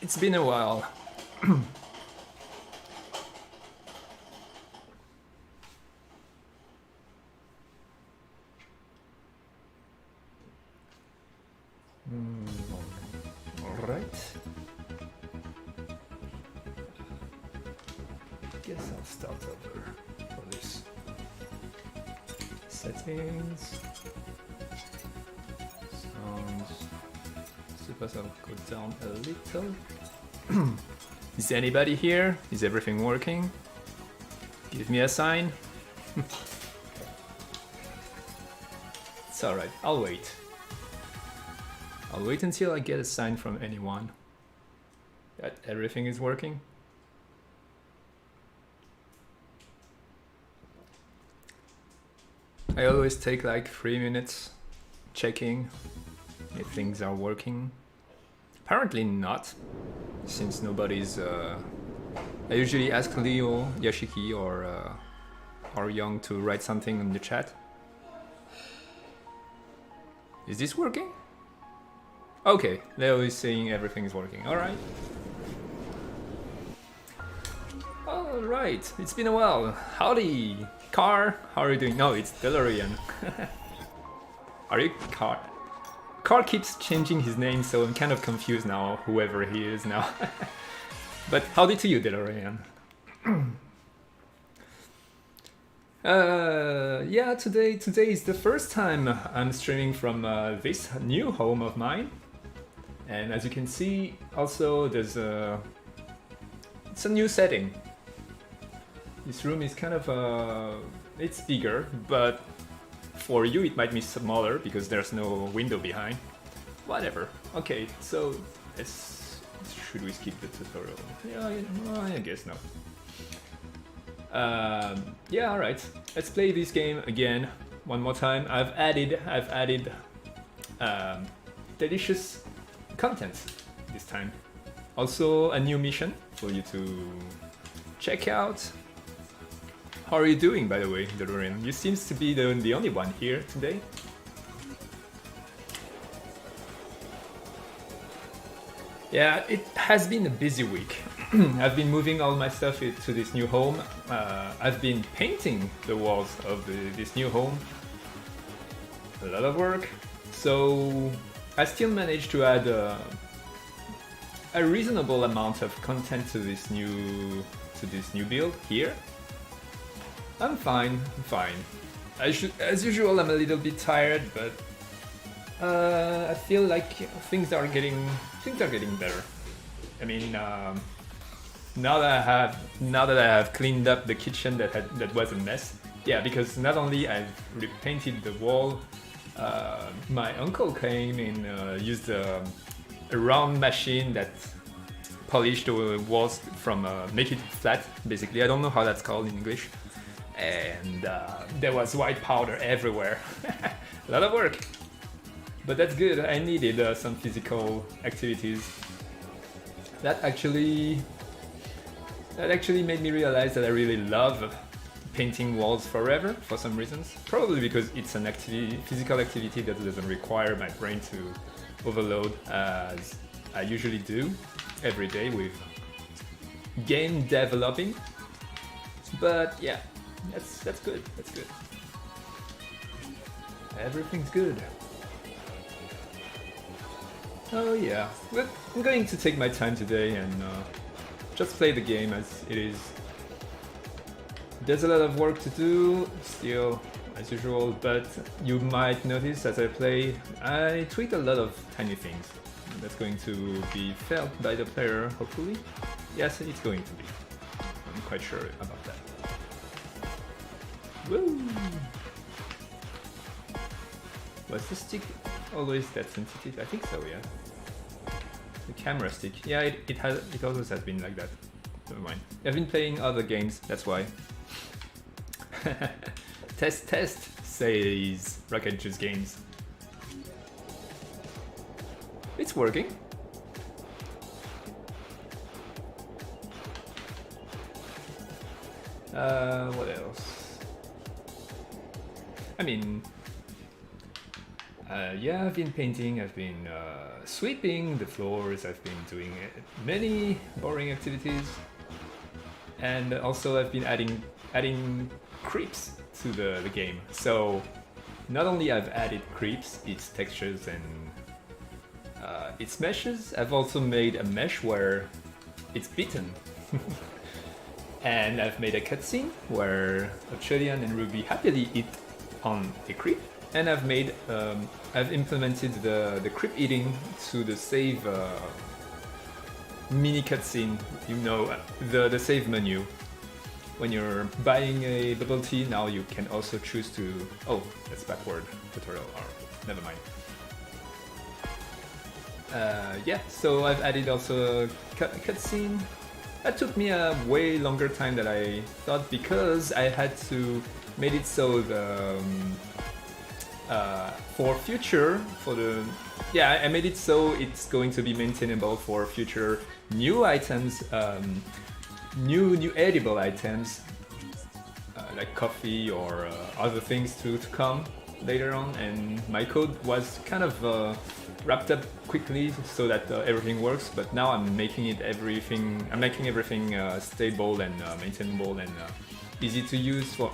It's been a while. All right. Guess I'll start over for this. Settings. Sounds. Suppose I'll go down a little. Is anybody here? Is everything working? Give me a sign. It's alright, I'll wait. I'll wait until I get a sign from anyone that everything is working. I always take like 3 minutes checking if things are working. Apparently not, since nobody's... I usually ask Leo, Yashiki, or Young to write something in the chat. Is this working? Okay, Leo is saying everything is working. Alright. Alright, it's been a while. Howdy, Car. How are you doing? No, it's DeLorean. Are you Car? Car keeps changing his name, so I'm kind of confused now, whoever he is now. But howdy to you, DeLorean. Yeah, today is the first time I'm streaming from this new home of mine. And as you can see, also it's a new setting. This room is kind of it's bigger, but for you it might be smaller because there's no window behind. Whatever. Okay, so should we skip the tutorial? Yeah, I guess no. Yeah, alright. Let's play this game again one more time. I've added delicious content this time. Also a new mission for you to check out. How are you doing, by the way, DeLorean? You seem to be the only one here today. Yeah, it has been a busy week. I've been moving all my stuff to this new home. I've been painting the walls of this new home. A lot of work. So I still managed to add a reasonable amount of content to this new build here. I'm fine. As usual, I'm a little bit tired, but I feel like things are getting better. I mean, now that I have cleaned up the kitchen that was a mess. Yeah, because not only I've repainted the wall, my uncle came and used a round machine that polished the walls from make it flat. Basically, I don't know how that's called in English. And there was white powder everywhere. A lot of work, but that's good. I needed some physical activities. That actually made me realize that I really love painting walls forever for some reasons. Probably because it's an physical activity that doesn't require my brain to overload as I usually do every day with game developing. But yeah, that's good. That's good. Everything's good. Oh yeah, well, I'm going to take my time today and just play the game as it is. There's a lot of work to do still, as usual, but you might notice as I play, I tweak a lot of tiny things. That's going to be felt by the player, hopefully. Yes, it's going to be. I'm quite sure about that. Woo! Was the stick always that sensitive? I think so, yeah. The camera stick. Yeah, it always has been like that. Never mind. I've been playing other games, that's why. Test, says Rocket Juice Games. It's working. What else? I mean, Yeah, I've been painting, I've been sweeping the floors, I've been doing many boring activities, and also I've been adding creeps to the game. So not only I've added creeps, its textures and its meshes, I've also made a mesh where it's bitten. And I've made a cutscene where Ochelian and Ruby happily eat on a creep. And I've implemented the creep eating to the save mini cutscene, you know, the save menu. When you're buying a bubble tea, now you can also choose to... Oh, that's backward tutorial, or never mind. Yeah, so I've added also a cutscene. That took me a way longer time than I thought because I had to made it so the... I made it so it's going to be maintainable for future new items, new edible items, like coffee or other things to come later on. And my code was kind of wrapped up quickly so that everything works. But now I'm making everything stable and maintainable and easy to use for.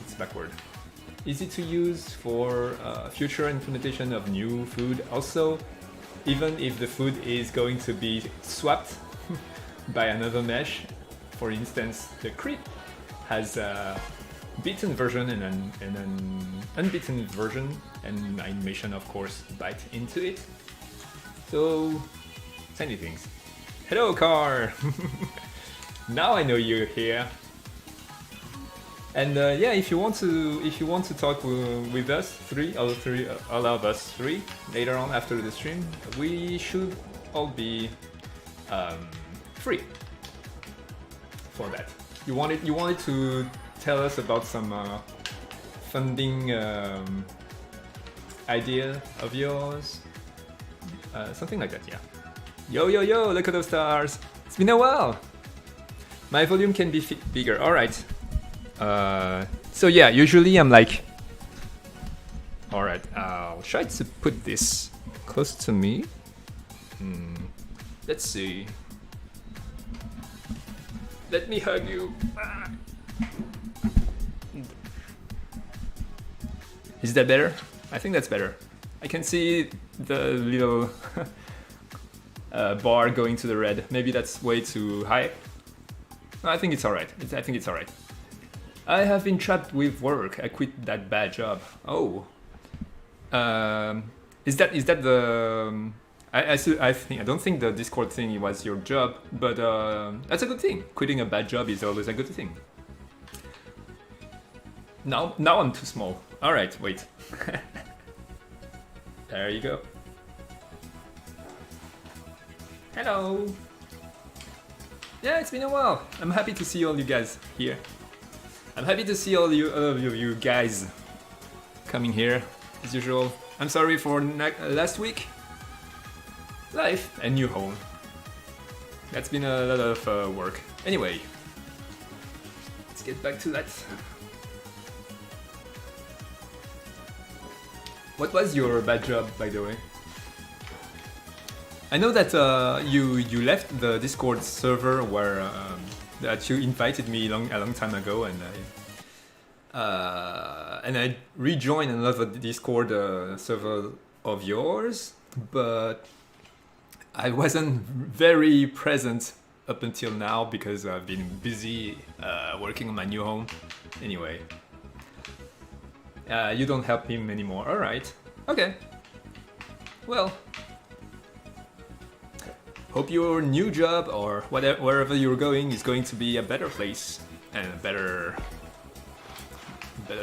It's backward. Easy to use for future implementation of new food. Also, even if the food is going to be swapped by another mesh, for instance, the creep has a bitten version and an unbitten version, and animation, of course, bite into it. So, tiny things. Hello, car! Now I know you're here. And yeah, if you want to talk with us all of us three later on after the stream, we should all be free for that. You wanted to tell us about some funding idea of yours, something like that, yeah. Yo, look at those stars! It's been a while. My volume can be bigger. All right. So yeah, usually I'm like, alright, I'll try to put this close to me. Let's see. Let me hug you. Is that better? I think that's better. I can see the little bar going to the red. Maybe that's way too high. No, I think it's alright. I think it's alright. I have been trapped with work. I quit that bad job. Oh, is that the? I don't think the Discord thing was your job, but that's a good thing. Quitting a bad job is always a good thing. Now I'm too small. All right, wait. There you go. Hello. Yeah, it's been a while. I'm happy to see all you guys here. I'm happy to see all of you guys coming here, as usual. I'm sorry for last week. Life and new home. That's been a lot of work. Anyway, let's get back to that. What was your bad job, by the way? I know that you left the Discord server where that you invited me a long time ago, and I rejoined another Discord server of yours, but I wasn't very present up until now because I've been busy working on my new home. Anyway, you don't help him anymore. All right, okay. Well. Hope your new job or wherever you're going is going to be a better place and a better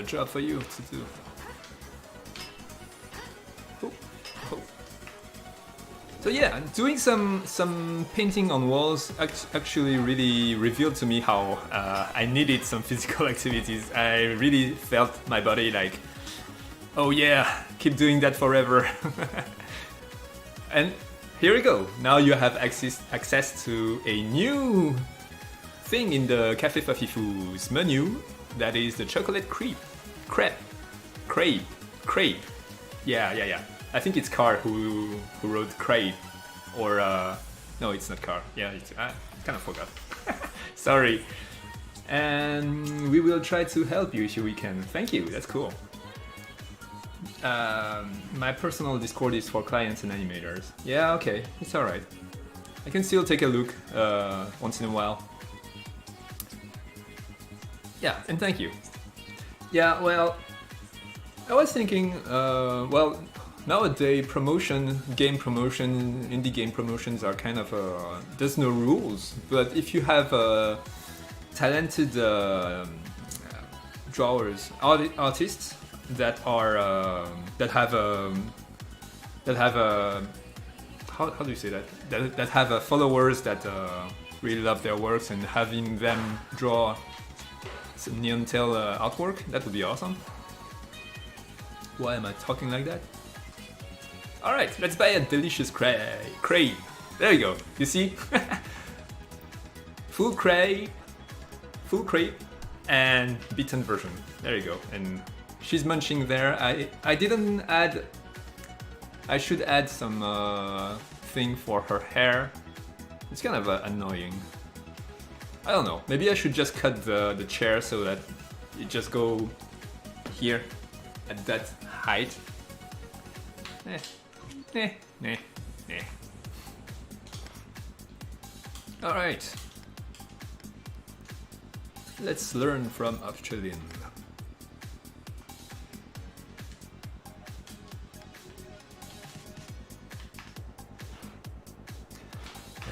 job for you to do. So yeah, doing some painting on walls actually really revealed to me how I needed some physical activities. I really felt my body like, oh yeah, keep doing that forever. And here we go. Now you have access to a new thing in the Café Fafifou's menu. That is the chocolate crepe. Yeah. I think it's Carr who wrote Crave, or no, it's not Carr. Yeah, I kind of forgot. Sorry. And we will try to help you if we can. Thank you. That's cool. My personal Discord is for clients and animators. Yeah, okay, it's alright. I can still take a look once in a while. Yeah, and thank you. Yeah, well, I was thinking, well, nowadays game promotion, indie game promotions are kind of, there's no rules, but if you have talented drawers, artists that are that have how do you say that have followers that really love their works, and having them draw some Neon Tail artwork, that would be awesome. Why am I talking like that? Alright, let's buy a delicious crave. There you go, you see? Full crave, and beaten version. There you go. And she's munching there. I didn't add. I should add some thing for her hair. It's kind of annoying. I don't know. Maybe I should just cut the chair so that it just go here at that height. All right. Let's learn from Australian.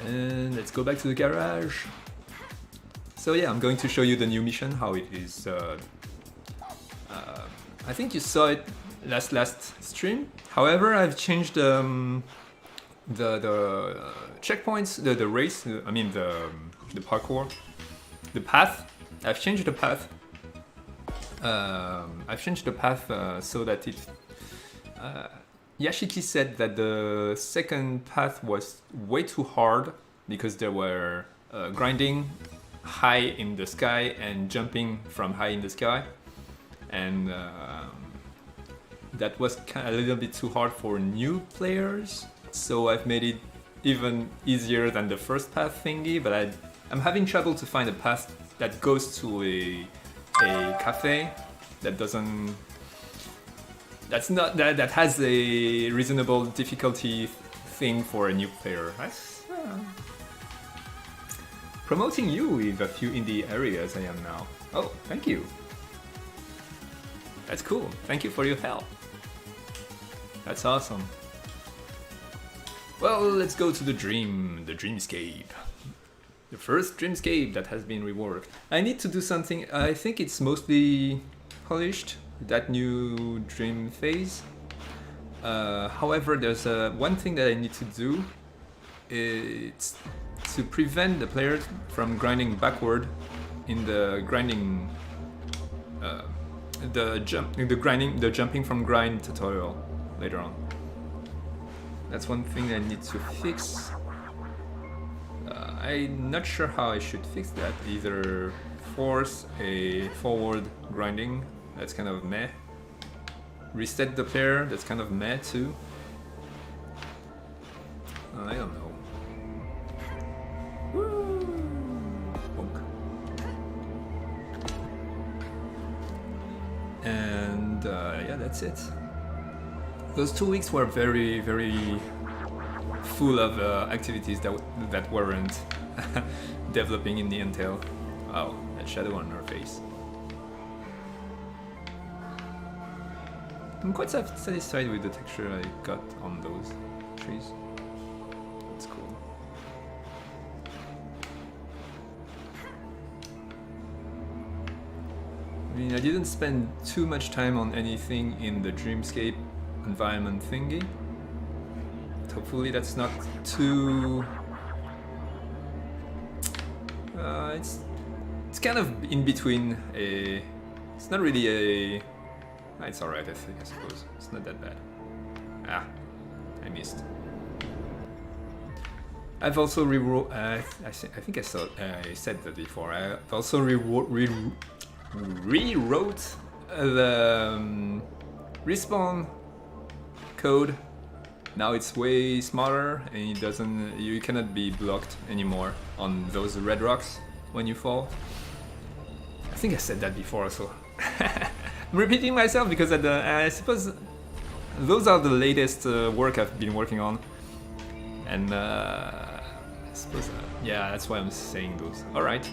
And let's go back to the garage. So yeah, I'm going to show you the new mission, how it is. I think you saw it last stream. However, I've changed the checkpoints, the race. I mean the parkour, the path. I've changed the path. So that it. Yashiki said that the second path was way too hard because there were grinding high in the sky and jumping from high in the sky, and that was a little bit too hard for new players. So I've made it even easier than the first path thingy, but I'm having trouble to find a path that goes to a cafe that doesn't. That has a reasonable difficulty thing for a new player. Promoting you with a few indie areas I am now. Oh, thank you. That's cool. Thank you for your help. That's awesome. Well, let's go to the dreamscape. The first dreamscape that has been reworked. I need to do something. I think it's mostly polished, that new dream phase. However, there's one thing that I need to do. It's to prevent the player from grinding backward in the grinding, the jumping from grind tutorial later on. That's one thing I need to fix. I'm not sure how I should fix that. Either force a forward grinding, that's kind of meh. Reset the player, that's kind of meh too. I don't know. And yeah, that's it. Those 2 weeks were very, very full of activities that weren't developing in Neon Tail. Wow, that shadow on her face. I'm quite satisfied with the texture I got on those trees. It's cool. I mean, I didn't spend too much time on anything in the dreamscape environment thingy. Hopefully that's not too... it's kind of in between a... It's not really a... It's alright, I suppose. It's not that bad. Ah, I missed. I've also rewrote... I think I said that before. I've also rewrote the respawn code Now it's way smaller and it doesn't. You cannot be blocked anymore on those red rocks when you fall. I think I said that before, so I'm repeating myself because I suppose those are the latest work I've been working on, and I suppose yeah, that's why I'm saying those. All right.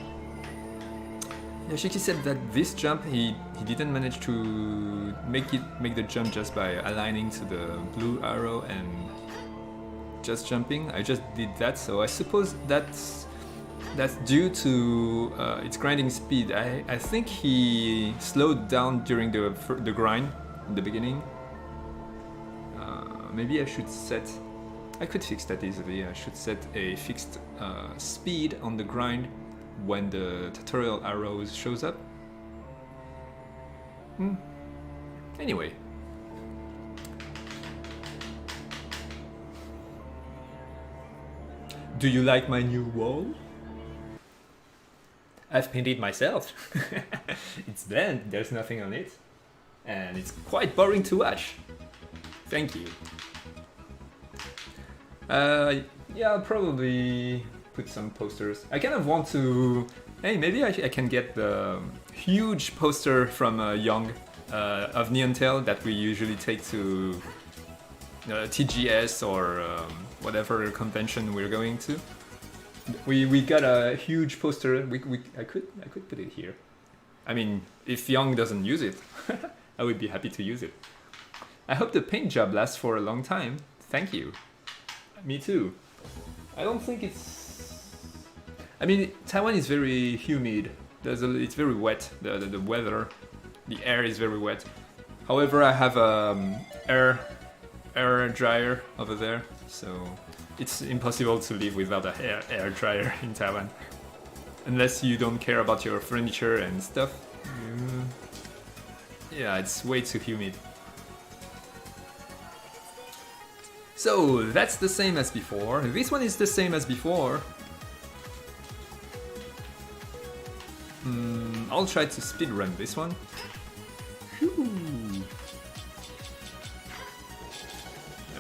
Yashiki said that this jump he didn't manage to make the jump just by aligning to the blue arrow and just jumping. I just did that, so I suppose that's due to its grinding speed. I think he slowed down during the grind in the beginning. Maybe I should set. I could fix that easily. I should set a fixed speed on the grind when the tutorial arrows shows up. Anyway. Do you like my new wall? I've painted myself. It's bland, there's nothing on it. And it's quite boring to watch. Thank you. Yeah, I'll probably put some posters. I kind of want to. Hey, maybe I can get the huge poster from Young of Neon Tail that we usually take to TGS or whatever convention we're going to. We got a huge poster. I could put it here. I mean, if Young doesn't use it, I would be happy to use it. I hope the paint job lasts for a long time. Thank you. Me too. I don't think it's. I mean, Taiwan is very humid. It's very wet. The weather, the air is very wet. However, I have air dryer over there, so it's impossible to live without a air dryer in Taiwan, unless you don't care about your furniture and stuff. Yeah, it's way too humid. So that's the same as before. This one is the same as before. I'll try to speedrun this one. There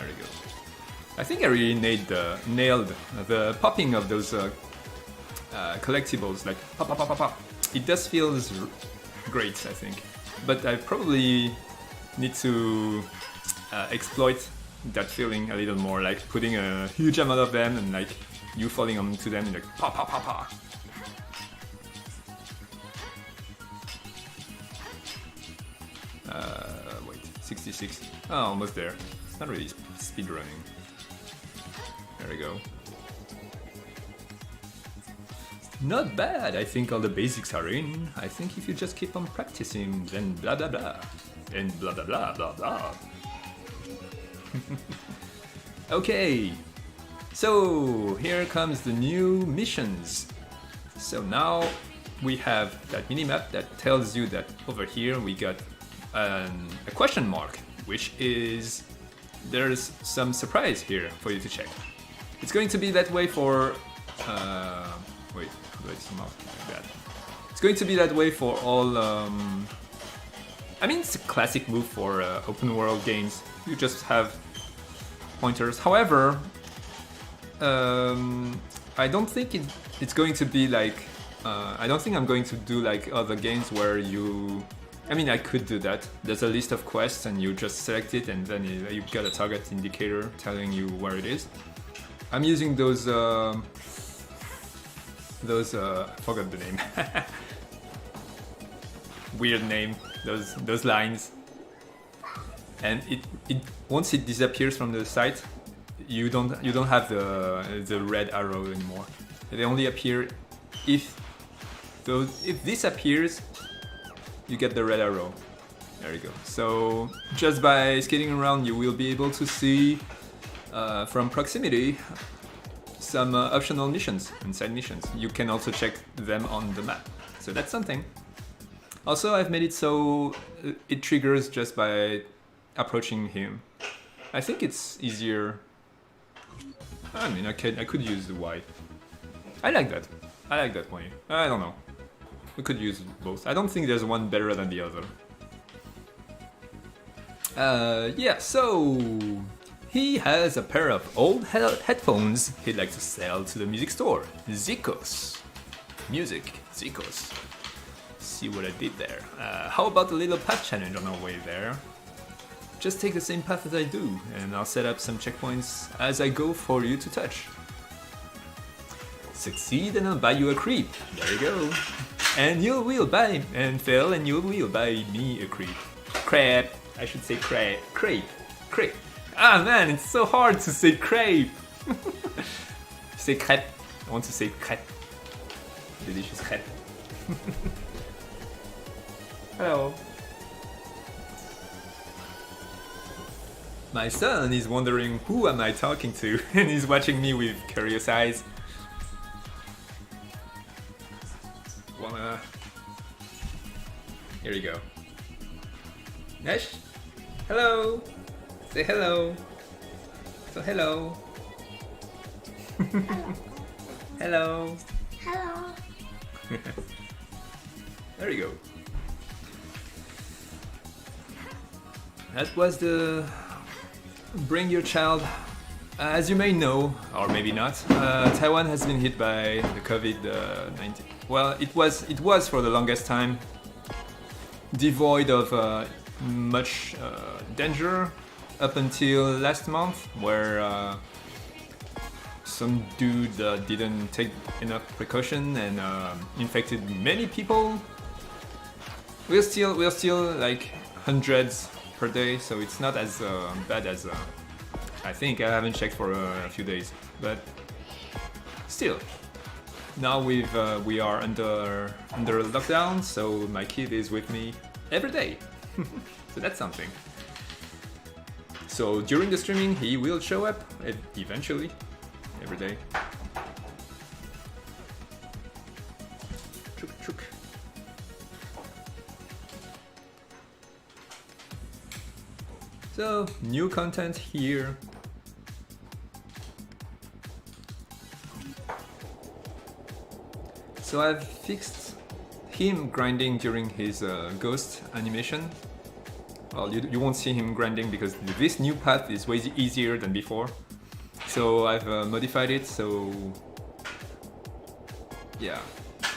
we go. I think I really nailed the popping of those collectibles, like pop, pop, pop, pop, pop. It does feel great, I think. But I probably need to exploit that feeling a little more, like putting a huge amount of them and like you falling onto them and like pop, pop, pop, pop. Wait, 66. Oh, almost there. It's not really speed running. There we go. Not bad. I think all the basics are in. I think if you just keep on practicing, then blah blah blah, and blah blah blah blah blah. Okay, so here comes the new missions. So now we have that minimap that tells you that over here we got a question mark, which is there's some surprise here for you to check. It's going to be that way for wait, how do I zoom out like that? It's going to be that way for all I mean, it's a classic move for open world games. You just have pointers. However, I don't think it's going to be like I don't think I'm going to do like other games where you. I mean, I could do that. There's a list of quests and you just select it and then you got a target indicator telling you where it is. I'm using those I forgot the name. Weird name. Those lines. And it once it disappears from the site, you don't have the red arrow anymore. They only appear if this appears, you get the red arrow. There you go. So just by skating around, you will be able to see from proximity some optional missions and side missions. You can also check them on the map. So that's something. Also, I've made it so it triggers just by approaching him. I think it's easier. I mean, I could use the Y. I like that. I like that way. I don't know. We could use both. I don't think there's one better than the other. Yeah, so he has a pair of old headphones he'd like to sell to the music store. Zikos. Music, Zikos. See what I did there. How about a little path challenge on our way there? Just take the same path as I do, and I'll set up some checkpoints as I go for you to touch. Succeed and I'll buy you a creep. There you go. And you will buy, and fail and you will buy me a creep. Crepe. I should say crepe. Crepe. Crepe. Ah man, it's so hard to say crepe. Say crepe. I want to say crepe. Delicious crepe. Hello. My son is wondering who am I talking to, and he's watching me with curious eyes. Here you go. Nesh? Hello! Say hello! So hello! Hello! Hello. There you go. That was the Bring Your Child. As you may know, or maybe not, Taiwan has been hit by the COVID-19. Well, it was for the longest time devoid of much danger up until last month, where some dude didn't take enough precaution and infected many people. We're still like hundreds per day, so it's not as bad as I think. I haven't checked for a few days, but still. Now we are under lockdown, so my kid is with me every day. So that's something. So during the streaming, he will show up eventually, every day. Chuk chuk. So new content here. So I've fixed him grinding during his ghost animation. Well, you won't see him grinding because this new path is way easier than before. So I've modified it, so yeah.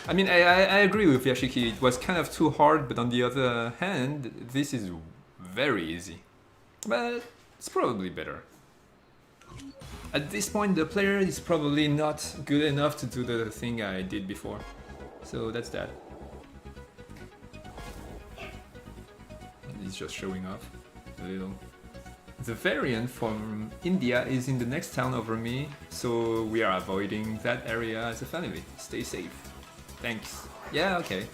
I mean, I agree with Yashiki, it was kind of too hard, but on the other hand, this is very easy. But it's probably better. At this point, the player is probably not good enough to do the thing I did before. So that's that. He's just showing off a little. The variant from India is in the next town over me, so we are avoiding that area as a family. Stay safe. Thanks. Yeah, okay.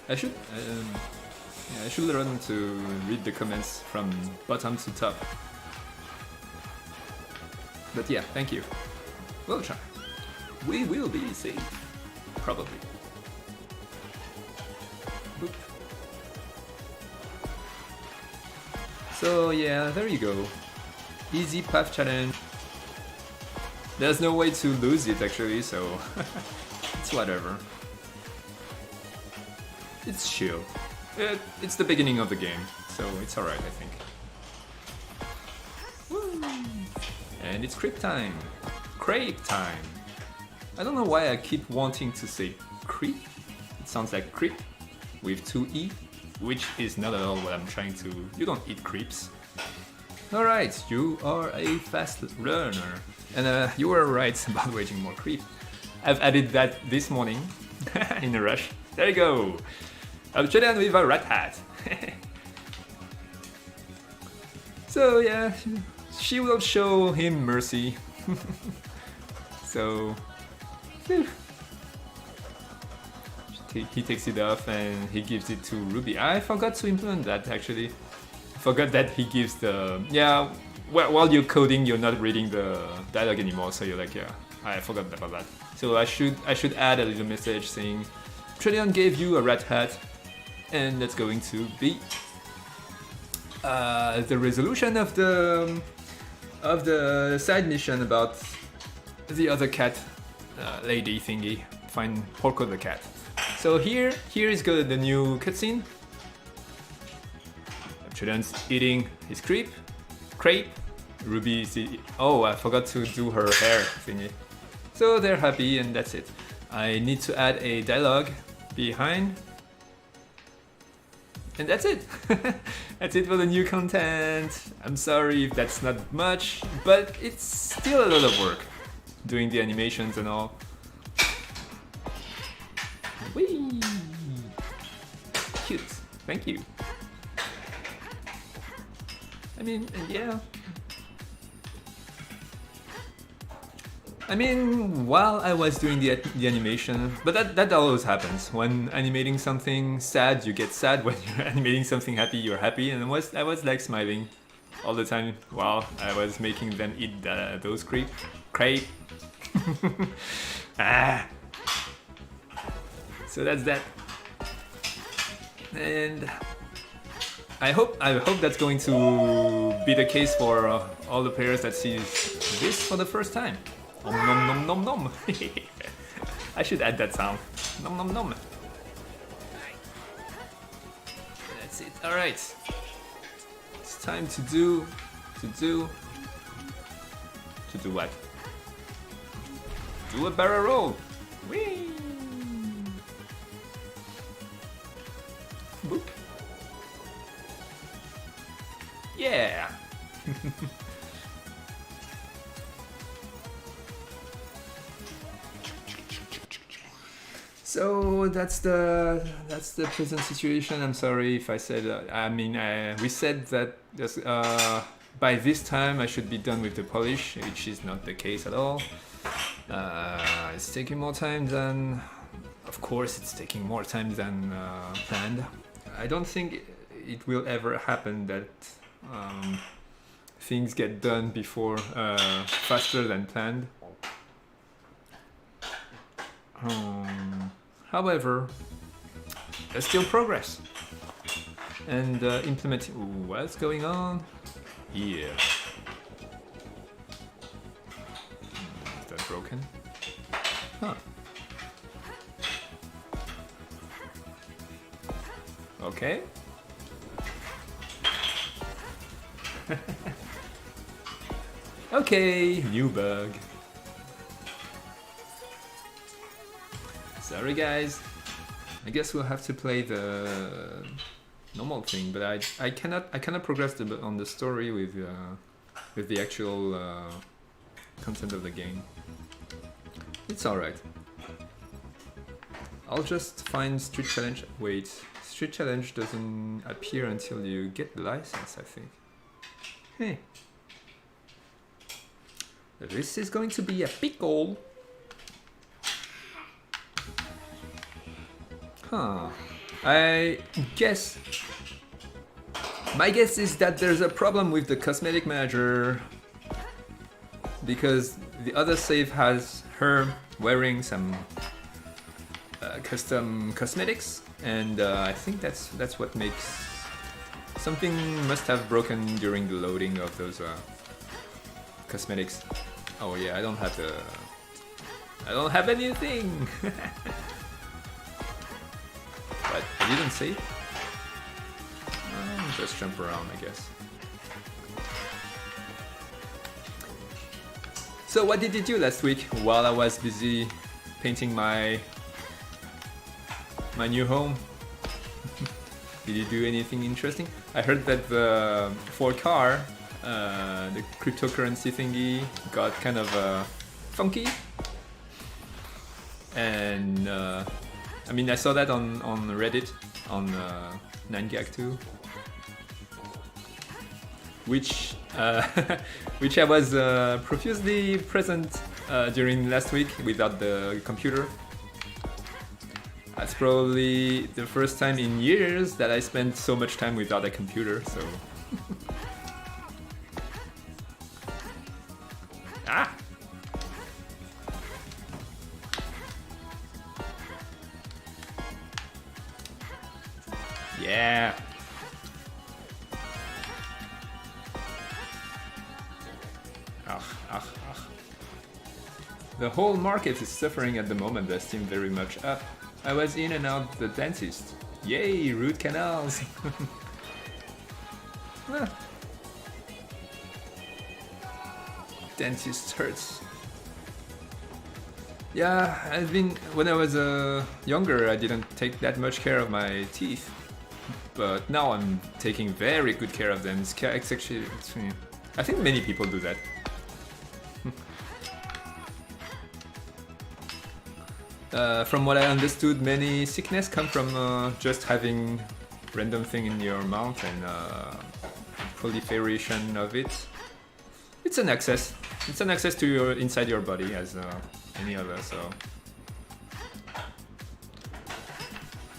I should learn to read the comments from bottom to top. But yeah, thank you. We'll try. We will be safe. Probably. Boop. So yeah, there you go. Easy path challenge. There's no way to lose it actually, so it's whatever. It's chill. It's the beginning of the game, so it's alright, I think. Woo. And it's creep time. Crepe time. I don't know why I keep wanting to say creep. It sounds like creep with 2 E, which is not at all what I'm trying to... You don't eat creeps. Alright, you are a fast learner. And you were right about waging more creep. I've added that this morning, in a rush. There you go! I'm chilling with a rat hat. So yeah, she will show him mercy. So... He takes it off and he gives it to Ruby. I forgot to implement that actually. Forgot that he gives the... Yeah, while you're coding you're not reading the dialogue anymore, so you're like, yeah, I forgot about that. So I should add a little message saying Trillion gave you a rat hat, and that's going to be the resolution of the side mission about the other cat lady thingy. Find Porco the cat. So here is good the new cutscene. Trillion's eating his creep. Crepe, Ruby. Oh, I forgot to do her hair thingy. So they're happy, and that's it. I need to add a dialogue behind. And that's it. That's it for the new content. I'm sorry if that's not much, but it's still a lot of work doing the animations and all. Whee! Cute. Thank you. I mean, yeah. I mean, while I was doing the animation, but that always happens. When animating something sad, you get sad. When you're animating something happy, you're happy. And I was like smiling all the time while I was making them eat those crepe. Ah. So that's that. And I hope that's going to be the case for all the players that see this for the first time. Nom nom nom nom nom. I should add that sound. Nom nom nom. That's it. All right. It's time to do what? Do a barrel roll. Whee! Boop. Yeah. So that's the present situation. I'm sorry if I said. We said that by this time I should be done with the polish, which is not the case at all. It's taking more time than. Of course, it's taking more time than planned. I don't think it will ever happen that things get done before faster than planned. However, there's still progress. And implementing. What's going on here? Is that broken? Huh. Okay. Okay, new bug. Sorry guys. I guess we'll have to play the normal thing, but I cannot progress on the story with the actual content of the game. It's alright. I'll just find Street Challenge. Wait, Street Challenge doesn't appear until you get the license, I think. Hey. This is going to be a pickle. Huh. I guess... My guess is that there's a problem with the cosmetic manager, because the other save has her wearing some custom cosmetics, and I think that's what makes... Something must have broken during the loading of those cosmetics. Oh yeah, I don't have anything! But I didn't see. Just jump around, I guess. So what did you do last week while I was busy painting my new home? Did you do anything interesting? I heard that the Ford car, the cryptocurrency thingy, got kind of funky. And I mean, I saw that on Reddit, on 9gag2, which which I was profusely present during last week without the computer. That's probably the first time in years that I spent so much time without a computer, so... Ah! Yeah! The whole market is suffering at the moment, but Steam very much up. I was in and out the dentist. Yay, root canals! Dentist hurts. Yeah, when I was younger, I didn't take that much care of my teeth. But now I'm taking very good care of them. It's actually, I think many people do that. From what I understood, many sickness come from just having random thing in your mouth and proliferation of it. It's an access. It's an access to your inside your body as any other. So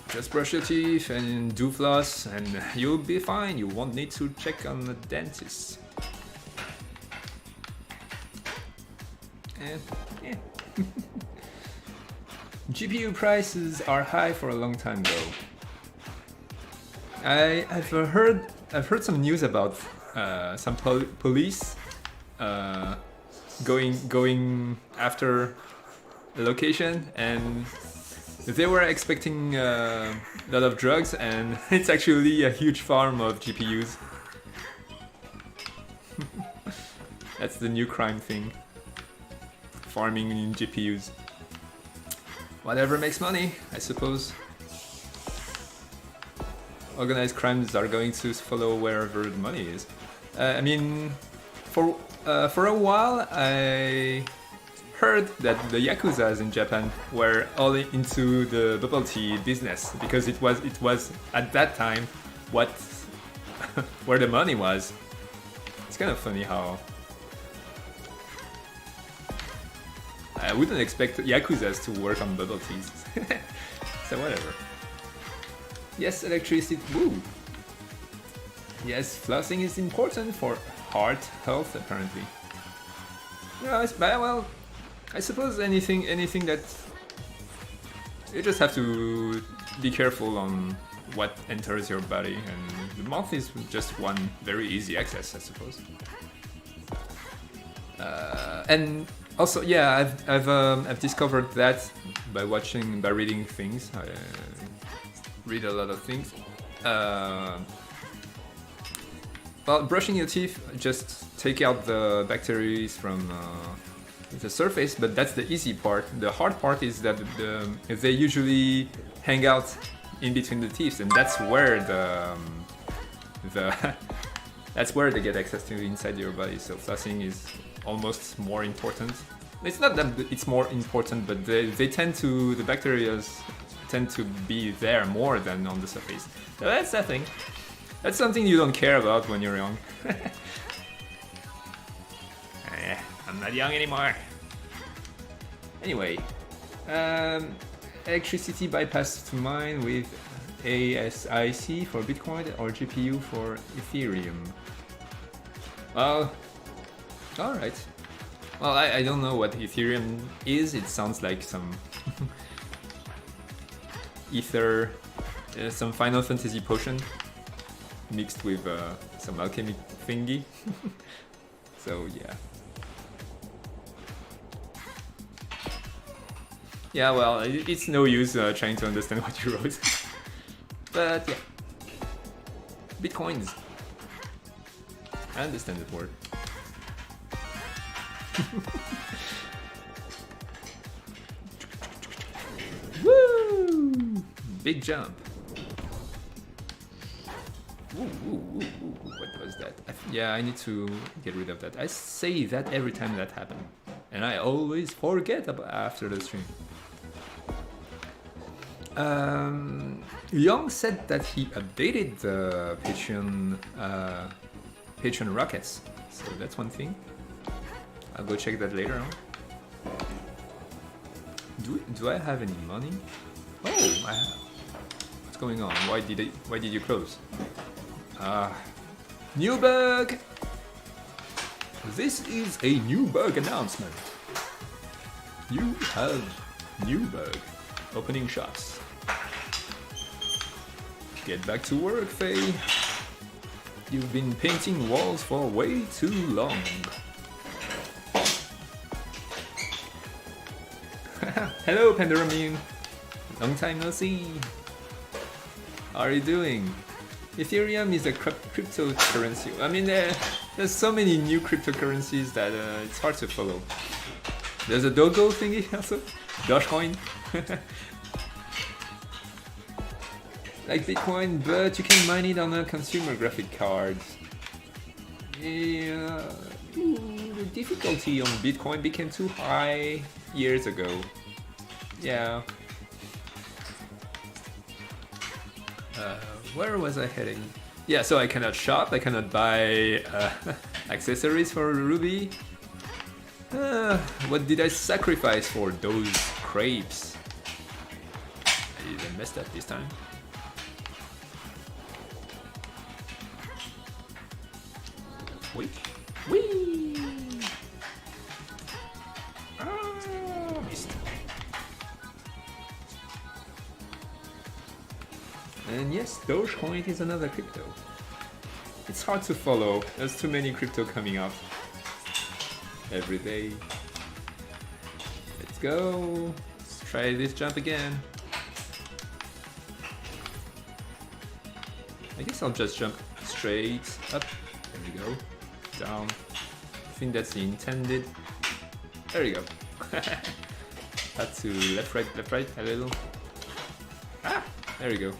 just brush your teeth and do floss, and you'll be fine. You won't need to check on the dentist. And yeah. GPU prices are high for a long time though. I've heard some news about some police going after a location, and they were expecting a lot of drugs, and it's actually a huge farm of GPUs. That's the new crime thing. Farming in GPUs. Whatever makes money, I suppose. Organized crimes are going to follow wherever the money is. I mean, for a while I heard that the Yakuzas in Japan were all into the bubble tea business because it was at that time what where the money was. It's kind of funny how I wouldn't expect Yakuzas to work on bubble teas. So whatever. Yes, electricity. Woo. Yes, flossing is important for heart health, apparently. Yeah, well, I suppose anything that you just have to be careful on what enters your body, and the mouth is just one very easy access, I suppose. And also, yeah, I've discovered that by reading things. I read a lot of things. Well, brushing your teeth, just take out the bacteria from the surface, but that's the easy part. The hard part is that they usually hang out in between the teeth, and that's where that's where they get access to inside your body. So flossing is almost more important. It's not that it's more important, but the bacteria tend to be there more than on the surface. So that's the thing. That's something you don't care about when you're young. I'm not young anymore. Anyway, electricity bypass to mine with ASIC for Bitcoin or GPU for Ethereum. Well, alright. Well, I don't know what Ethereum is. It sounds like some ether, some Final Fantasy potion mixed with some alchemy thingy. So yeah. Yeah, well, it's no use trying to understand what you wrote. But yeah. Bitcoins. I understand that word. Woo! Big jump. Ooh, what was that? Yeah, I need to get rid of that. I say that every time that happens, and I always forget after the stream. Young said that he updated the Patreon rockets, so that's one thing. I'll go check that later on. Do I have any money? Oh, I have. What's going on? Why did you close? New bug! This is a new bug announcement. You have new bug. Opening shots. Get back to work, Faye. You've been painting walls for way too long. Hello, Pandoramine. Long time no see. How are you doing? Ethereum is a cryptocurrency. I mean, There's so many new cryptocurrencies that it's hard to follow. There's a Dogo thingy also, Dogecoin. Like Bitcoin, but you can mine it on a consumer graphic card. Yeah, the difficulty on Bitcoin became too high years ago. Yeah. Where was I heading? Yeah, so I cannot shop, I cannot buy accessories for Ruby. What did I sacrifice for those crepes? I messed up this time. Wait. Whee! Ah, missed. And yes, Dogecoin is another crypto. It's hard to follow, there's too many crypto coming up every day. Let's go. Let's try this jump again. I guess I'll just jump straight up. There we go. Down. I think that's the intended. There we go. Had to left, right, a little. Ah! There we go.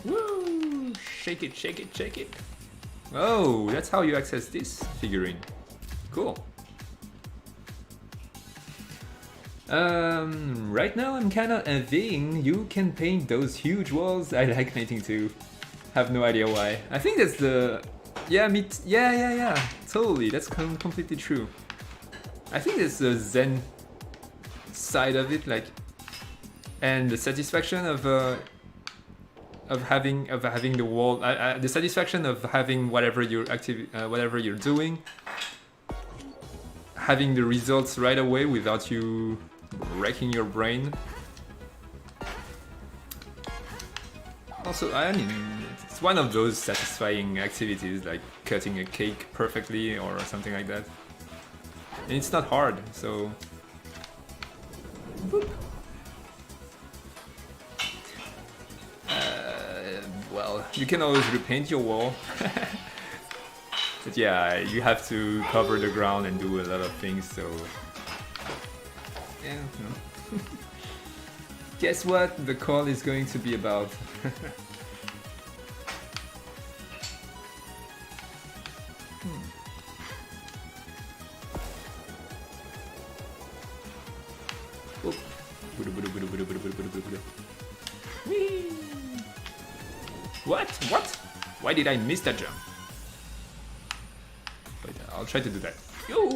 Woo! Shake it, shake it, shake it. Oh, that's how you access this figurine. Cool. Right now I'm kinda envying you can paint those huge walls. I like painting too. Have no idea why. I think that's the... Yeah, yeah, totally. That's completely true. I think it's the Zen side of it, like, and the satisfaction of having the wall, the satisfaction of having whatever you're doing, having the results right away without you wrecking your brain. Also, I mean, it's one of those satisfying activities, like cutting a cake perfectly or something like that. And it's not hard, so... Boop. Well, you can always repaint your wall. But yeah, you have to cover the ground and do a lot of things, so... Yeah, no. Guess what the call is going to be about? What? What? Why did I miss that jump? Wait, I'll try to do that. Yo!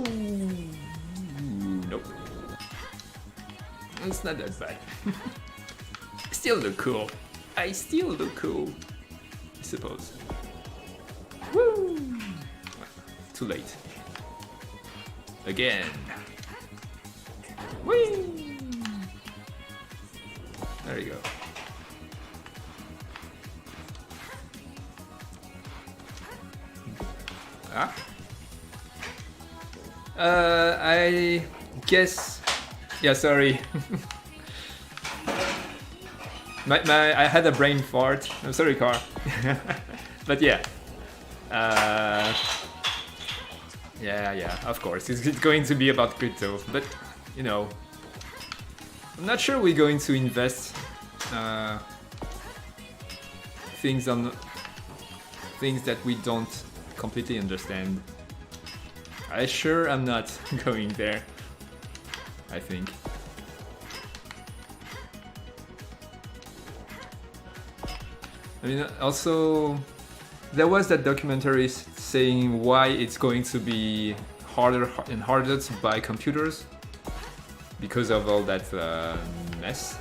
Nope. It's not that bad. Still look cool. I still look cool, I suppose. Woo! Too late. Again. Whee! There you go. Ah? I guess... Yeah, sorry. I had a brain fart. I'm sorry, car. But yeah. Yeah, of course. It's going to be about crypto. But, you know, I'm not sure we're going to invest things on things that we don't completely understand. I'm not going there, I think. I mean, also, there was that documentary saying why it's going to be harder and harder to buy computers because of all that mess.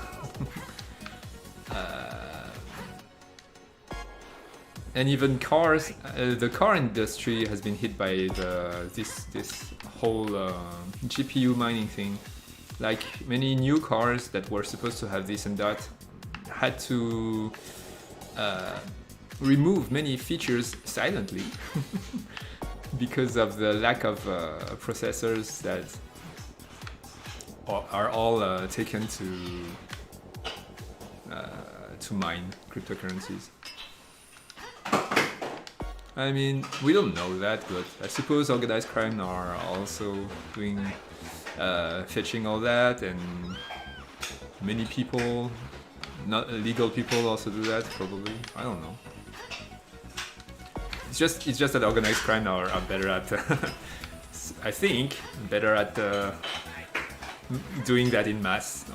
And even cars, the car industry has been hit by this whole GPU mining thing. Like many new cars that were supposed to have this and that had to remove many features silently because of the lack of processors that are all taken to mine cryptocurrencies. I mean, we don't know that, but I suppose organized crime are also doing fetching all that, and many people, not illegal people, also do that. Probably, I don't know. It's just that organized crime are better at, I think, better at doing that in mass.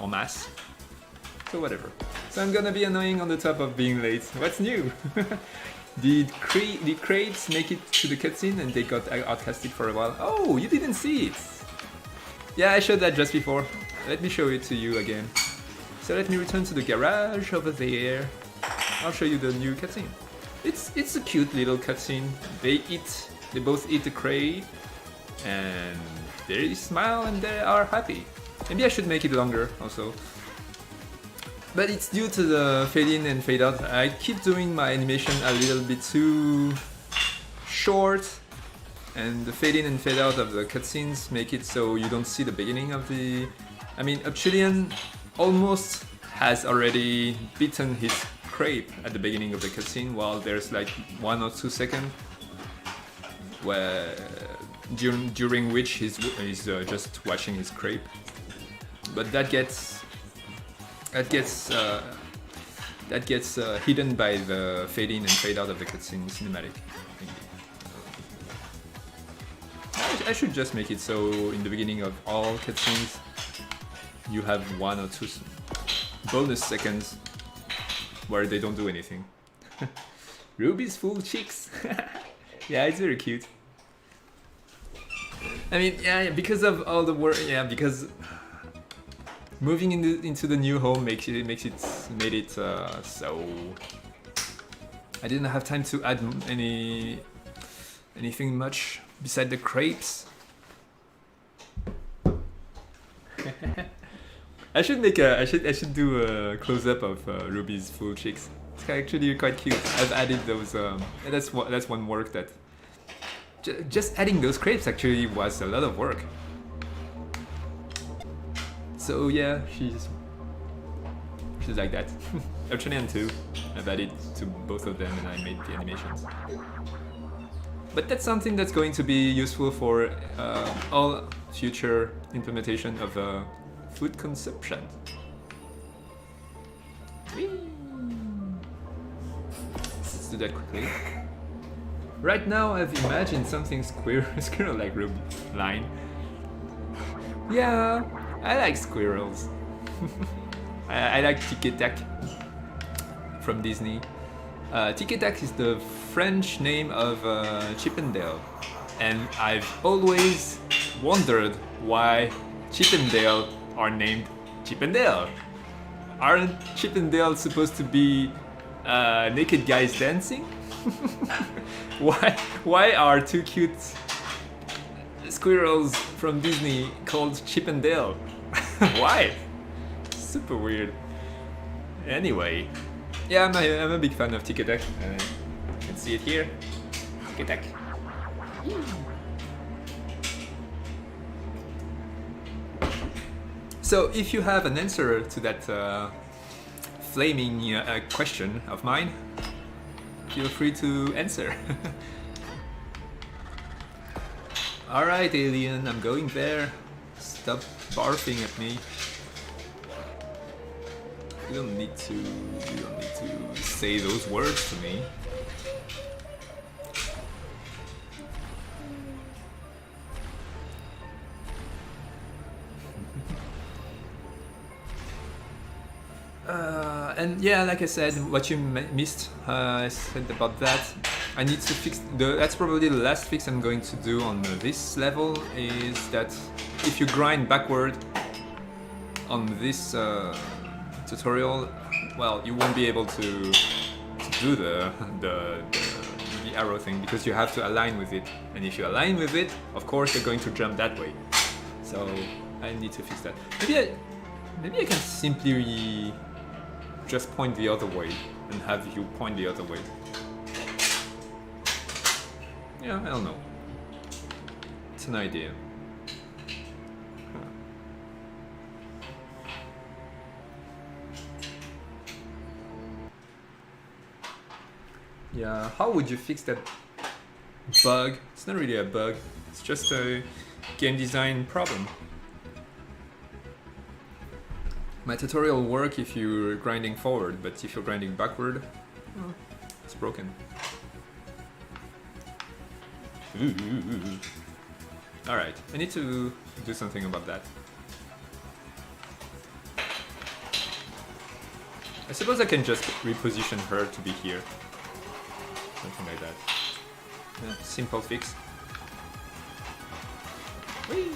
So whatever. So I'm gonna be annoying on the top of being late. What's new? Did crates make it to the cutscene and they got outcasted for a while? Oh, you didn't see it! Yeah, I showed that just before. Let me show it to you again. So let me return to the garage over there. I'll show you the new cutscene. It's a cute little cutscene. They both eat the crate, and they smile and they are happy. Maybe I should make it longer also. But it's due to the fade in and fade out. I keep doing my animation a little bit too short, and the fade in and fade out of the cutscenes make it so you don't see the beginning of the... I mean, Obsidian almost has already beaten his crepe at the beginning of the cutscene, while there's like 1 or 2 seconds where during which he's just watching his crepe. But that gets hidden by the fade in and fade out of the cutscene cinematic. I should just make it so in the beginning of all cutscenes you have 1 or 2 bonus seconds where they don't do anything. Ruby's full cheeks. Yeah, it's very cute. I mean, yeah, because of all the work. Yeah, because moving into the new home made it so I didn't have time to add anything much beside the crepes. I should do a close up of Ruby's full cheeks. It's actually quite cute. I've added those. That's one work that. Just adding those crepes actually was a lot of work. So yeah, she's like that. Obsidian too. I've added to both of them and I made the animations. But that's something that's going to be useful for all future implementation of food consumption. Let's do that quickly. Right now I've imagined something squirrel-like Ruby line. Yeah, I like squirrels. I like Tic et Tac from Disney. Tic et Tac is the French name of Chip 'n Dale, and I've always wondered why Chip 'n Dale are named Chip 'n Dale. Aren't Chip 'n Dale supposed to be naked guys dancing? Why are two cute squirrels from Disney called Chip 'n Dale? Why? Super weird. Anyway, yeah, I'm a big fan of Tic et Tac. You can see it here. Tic et Tac. So if you have an answer to that flaming question of mine, feel free to answer. Alright, alien, I'm going there. Stop barfing at me. You don't need to say those words to me. And yeah, like I said, what you missed, I said about that. I need to fix that's probably the last fix I'm going to do on this level, is that if you grind backward on this tutorial, well, you won't be able to do the arrow thing, because you have to align with it, and if you align with it, of course you're going to jump that way. So I need to fix that. Maybe I can simply just point the other way and have you point the other way. Yeah, I don't know. It's an idea. Yeah, how would you fix that bug. It's not really a bug. It's just a game design problem. My tutorial will work if you're grinding forward, but if you're grinding backward, well, it's broken. Alright, I need to do something about that. I suppose I can just reposition her to be here. Something like that. Yeah, simple fix. Whee!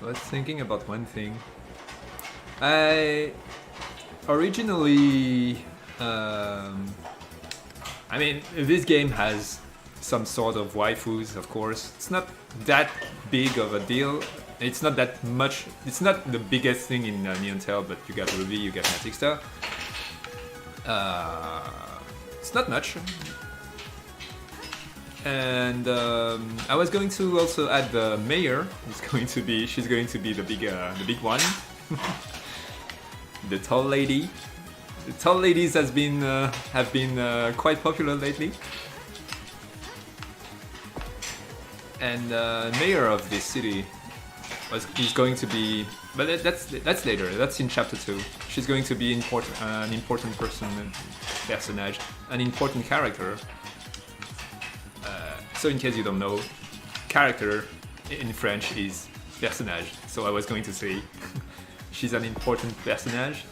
I was thinking about one thing. I originally, I mean, this game has some sort of waifus, of course. It's not that big of a deal. It's not that much. It's not the biggest thing in Neon Tail, but you got Ruby, you got Natixta. It's not much. And I was going to also add the mayor. She's going to be the big one, the tall lady. The tall ladies have been quite popular lately. And mayor of this city is going to be, but that's later. That's in chapter 2. She's going to be an important personage, an important character. So in case you don't know, character in French is personnage. So I was going to say she's an important personage.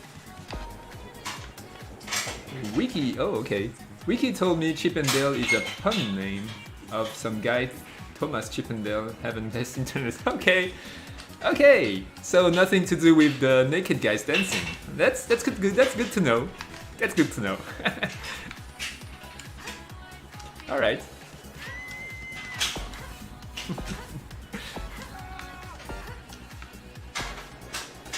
Wiki, oh okay. Wiki told me Chippendale is a pun name of some guy, Thomas Chippendale, heaven-based internet. Okay. So nothing to do with the naked guys dancing. That's good. That's good to know. That's good to know. All right.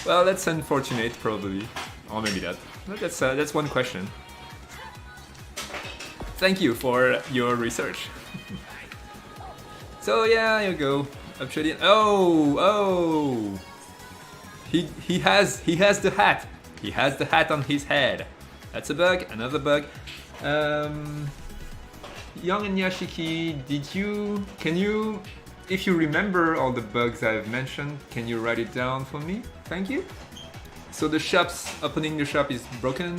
Well, that's unfortunate, probably, or maybe that. But that's one question. Thank you for your research. So yeah, you go. Obsidian. Oh! He has the hat. He has the hat on his head. That's a bug. Another bug. Young and Yashiki, can you, if you remember all the bugs I've mentioned, can you write it down for me? Thank you. So the opening the shop is broken.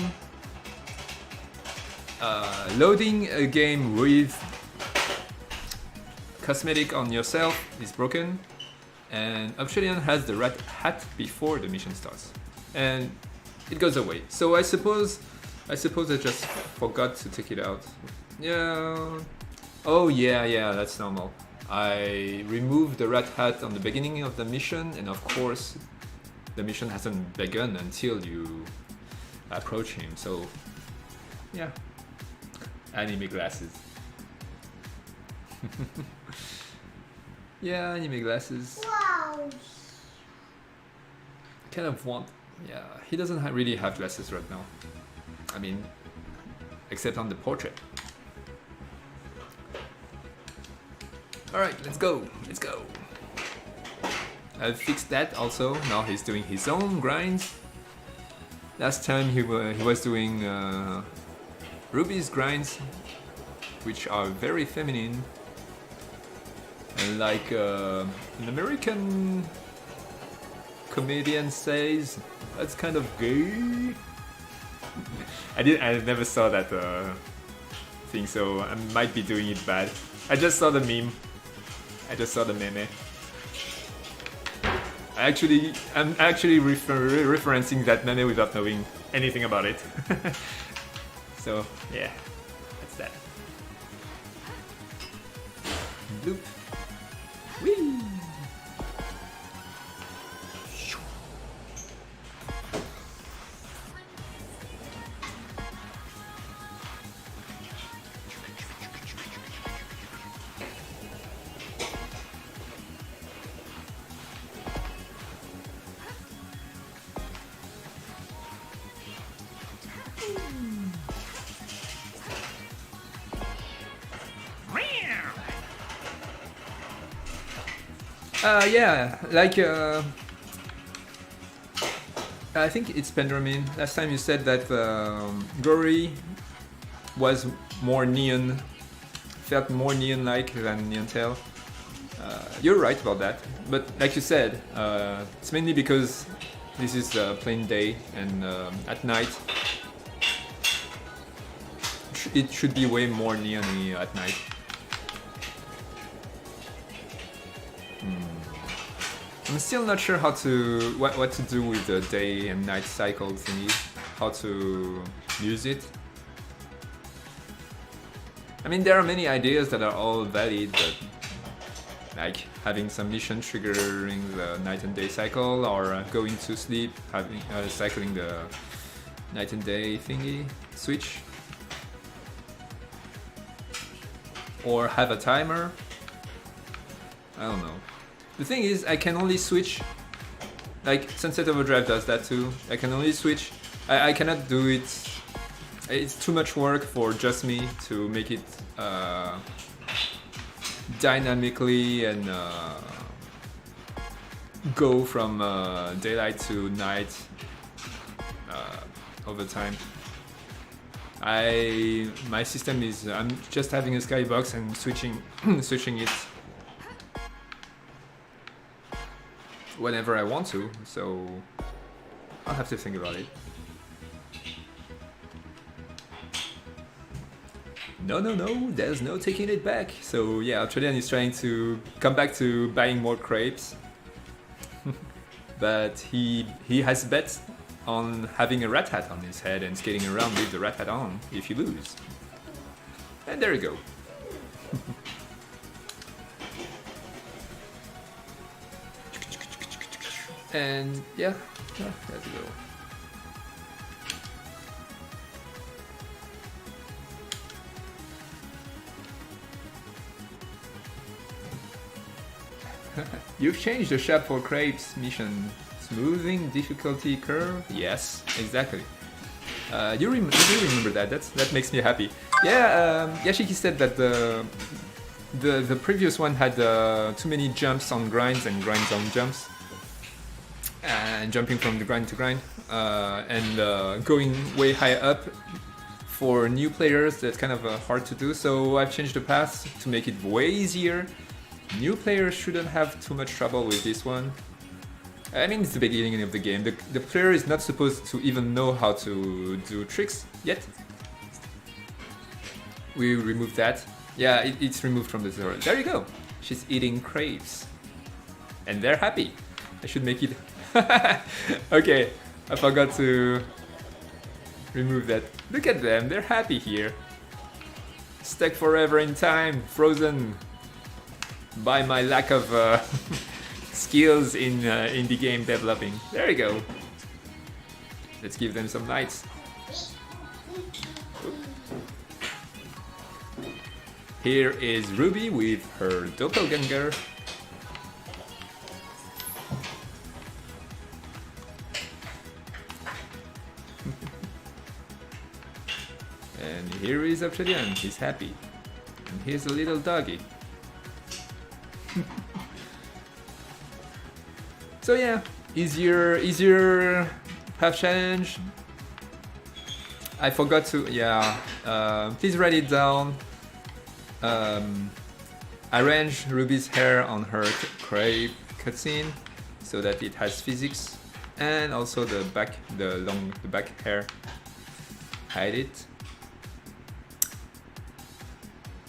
Loading a game with cosmetic on yourself is broken. And Obsidian has the red hat before the mission starts. And it goes away. So I suppose I just forgot to take it out. Yeah. Oh yeah, that's normal. I removed the red hat on the beginning of the mission, and of course, the mission hasn't begun until you approach him. So, yeah. Anime glasses. Yeah, anime glasses. Wow. Kind of want. Yeah, he doesn't really have glasses right now. I mean, except on the portrait. Alright, let's go. I've fixed that also. Now he's doing his own grinds. Last time he was doing Ruby's grinds, which are very feminine. And like an American comedian says, that's kind of gay. I never saw that thing, so I might be doing it bad. I just saw the meme. I just saw the meme. I'm actually referencing that meme without knowing anything about it. So yeah, that's that. Bloop. Whee! Yeah, like I think it's Pendramin. Last time you said that Gory was more neon, felt more neon-like than Neon Tail. You're right about that, but like you said, it's mainly because this is plain day, and at night it should be way more neon-y at night. I'm still not sure how to what to do with the day and night cycle thingy, how to use it. I mean, there are many ideas that are all valid, but like having some mission triggering the night and day cycle, or going to sleep, having cycling the night and day thingy switch, or have a timer. I don't know. The thing is, I can only switch, like Sunset Overdrive does that too. I can only switch, I cannot do it, it's too much work for just me to make it dynamically and go from daylight to night over time. My system is, I'm just having a skybox and switching it whenever I want to, so I'll have to think about it. No, there's no taking it back. So yeah, Australian is trying to come back to buying more crepes, but he has bets on having a rat hat on his head and skating around with the rat hat on if you lose. And there you go. And yeah, let's go. You've changed the shop for crepes mission. Smoothing difficulty curve? Yes, exactly. You remember that? That makes me happy. Yeah, Yashiki said that the previous one had too many jumps on grinds and grinds on jumps. And jumping from the grind to grind, and going way high up for new players, that's kind of hard to do. So I've changed the path to make it way easier. New players shouldn't have too much trouble with this one. I mean, it's the beginning of the game. The player is not supposed to even know how to do tricks yet. We removed that. Yeah, it's removed from the tutorial. There you go. She's eating crepes. And they're happy. I should make it... Okay, I forgot to remove that. Look at them, they're happy here. Stuck forever in time, frozen by my lack of skills in indie game developing. There you go. Let's give them some lights. Here is Ruby with her doppelganger. And here is Obsidian, he's happy. And here's a little doggy. So yeah, easier path challenge. I forgot to, please write it down. Arrange Ruby's hair on her crepe cutscene so that it has physics, and also the back hair. Hide it.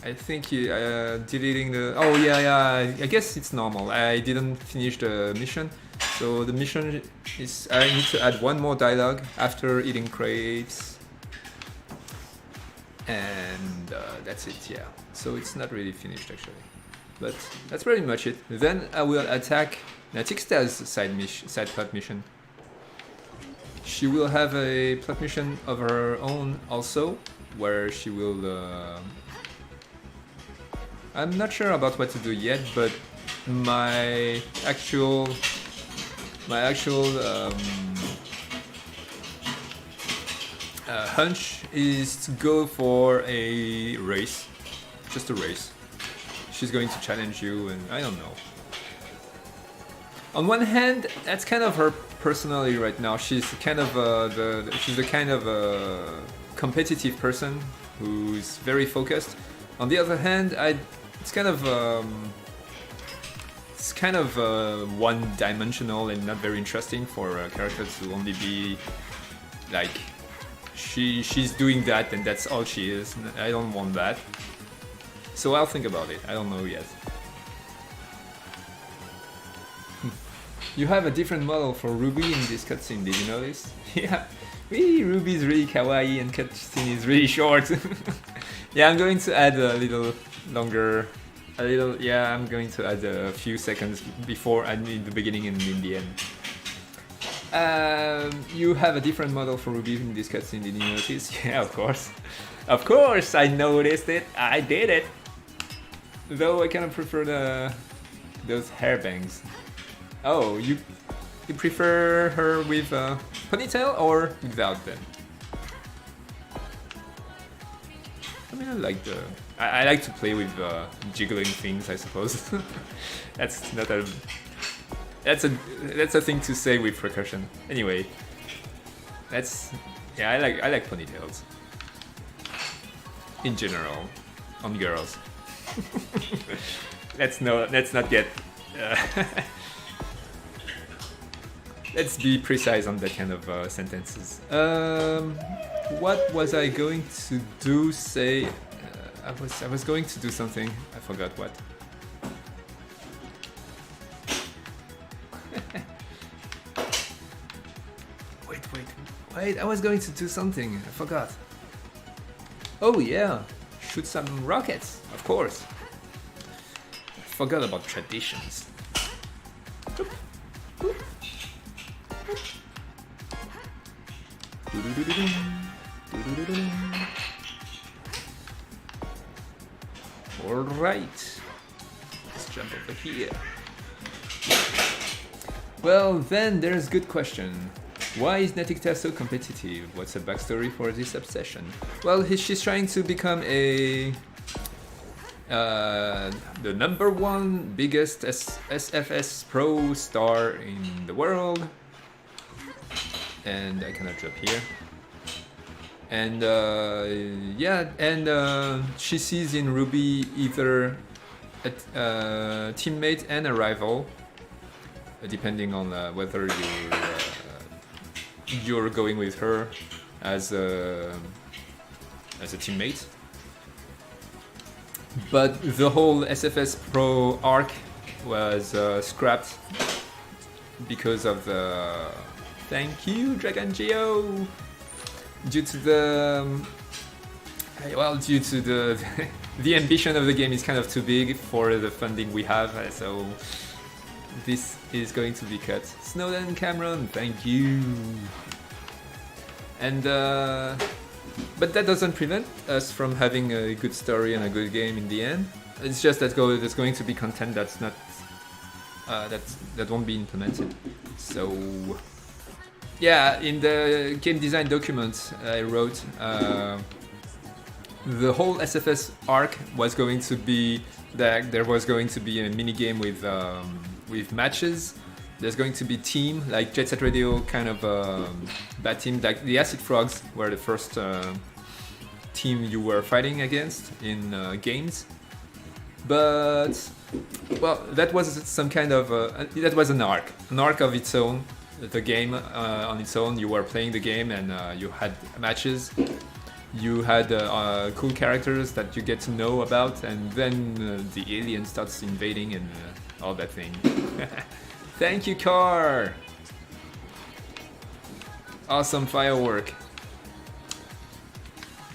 I think deleting the... Oh yeah, I guess it's normal. I didn't finish the mission. So the mission is... I need to add one more dialogue after eating crepes. And that's it, yeah. So it's not really finished actually. But that's pretty much it. Then I will attack Natixta's side plot mission. She will have a plot mission of her own also, where she will... I'm not sure about what to do yet, but my actual hunch is to go for a race, just a race. She's going to challenge you, and I don't know. On one hand, that's kind of her personality right now. She's kind of she's the kind of competitive person who's very focused. On the other hand, it's kind of one-dimensional and not very interesting for a character to only be like she's doing that and that's all she is. I don't want that. So I'll think about it. I don't know yet. You have a different model for Ruby in this cutscene, did you notice? Yeah, Ruby's really kawaii and cutscene is really short. Yeah, I'm going to add a little longer, I'm going to add a few seconds before and in the beginning and in the end. You have a different model for Ruby in this cutscene, did you notice? Yeah, of course. Of course, I noticed it. I did it. Though I kind of prefer those hair bangs. Oh, you prefer her with a ponytail or without them? I mean, I like to play with jiggling things, I suppose. That's a thing to say with percussion. Anyway, I like ponytails in general on girls. Let's not get. Let's be precise on that kind of sentences. What was I going to do? Say, I was going to do something. I forgot what. Wait! I was going to do something. I forgot. Oh yeah, shoot some rockets, of course. I forgot about traditions. Alright, let's jump over here. Well, then there's a good question. Why is Netixta so competitive? What's the backstory for this obsession? Well, she's trying to become the number one biggest SFS Pro star in the world. And I cannot jump here. And she sees in Ruby either a teammate and a rival, depending on whether you're going with her as a teammate. But the whole SFS Pro arc was scrapped because of the... Thank you, Dragon Geo! Due to the the ambition of the game is kind of too big for the funding we have, so this is going to be cut. Snowden Cameron, thank you. And but that doesn't prevent us from having a good story and a good game in the end. It's just that there's going to be content that's not that won't be implemented. So yeah, in the game design document I wrote, the whole SFS arc was going to be that there was going to be a mini game with matches. There's going to be team, like Jet Set Radio kind of bad team, like the Acid Frogs were the first team you were fighting against in games. But well, that was some kind of that was an arc of its own. The game on its own, you were playing the game and you had matches. You had cool characters that you get to know about, and then the alien starts invading and all that thing. Thank you, Car! Awesome firework.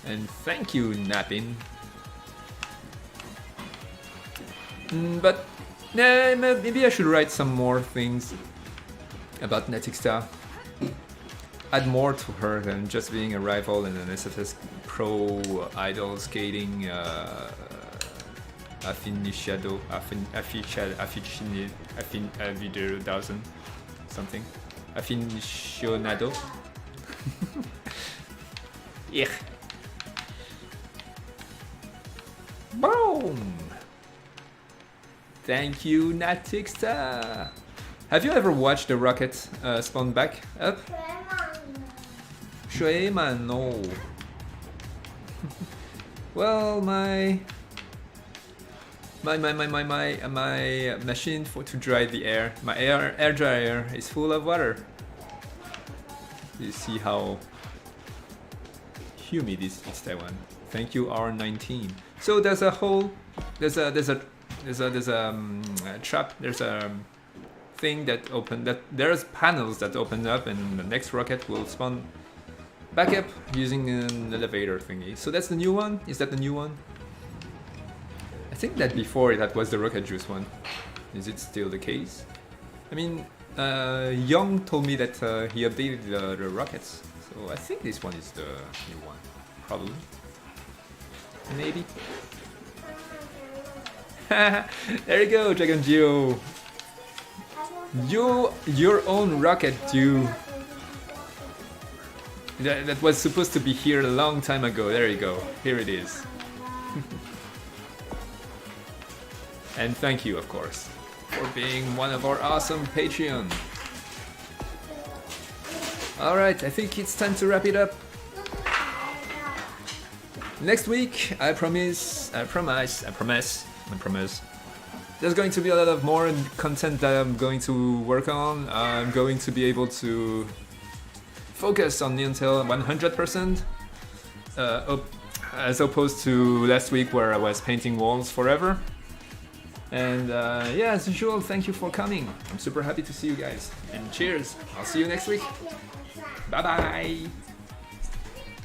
And thank you, Nappin. But maybe I should write some more things about Netixta. Add more to her than just being a rival and an SFS Pro idol skating aficionado something. Aficionado. Yeah. Boom! Thank you, Natixta! Have you ever watched the rocket spawn back up? Shueman, no. Well, my machine to dry the air, my air dryer is full of water. You see how humid it's Taiwan. Thank you, R19. So there's a hole, there's a trap, there's a thing that open, that there's panels that open up, and the next rocket will spawn back up using an elevator thingy. So that's the new one. Is that the new one? I think that before that was the rocket juice one. Is it still the case? I mean, Young told me that he updated the rockets, so I think this one is the new one, probably. Maybe. There you go, Dragon Geo. Your own rocket, you. That was supposed to be here a long time ago. There you go. Here it is. And thank you, of course, for being one of our awesome Patreon. Alright, I think it's time to wrap it up. Next week, I promise, there's going to be a lot of more content that I'm going to work on. I'm going to be able to focus on Intel 100%, as opposed to last week where I was painting walls forever. And yeah, as usual, thank you for coming. I'm super happy to see you guys. And cheers. I'll see you next week. Bye bye.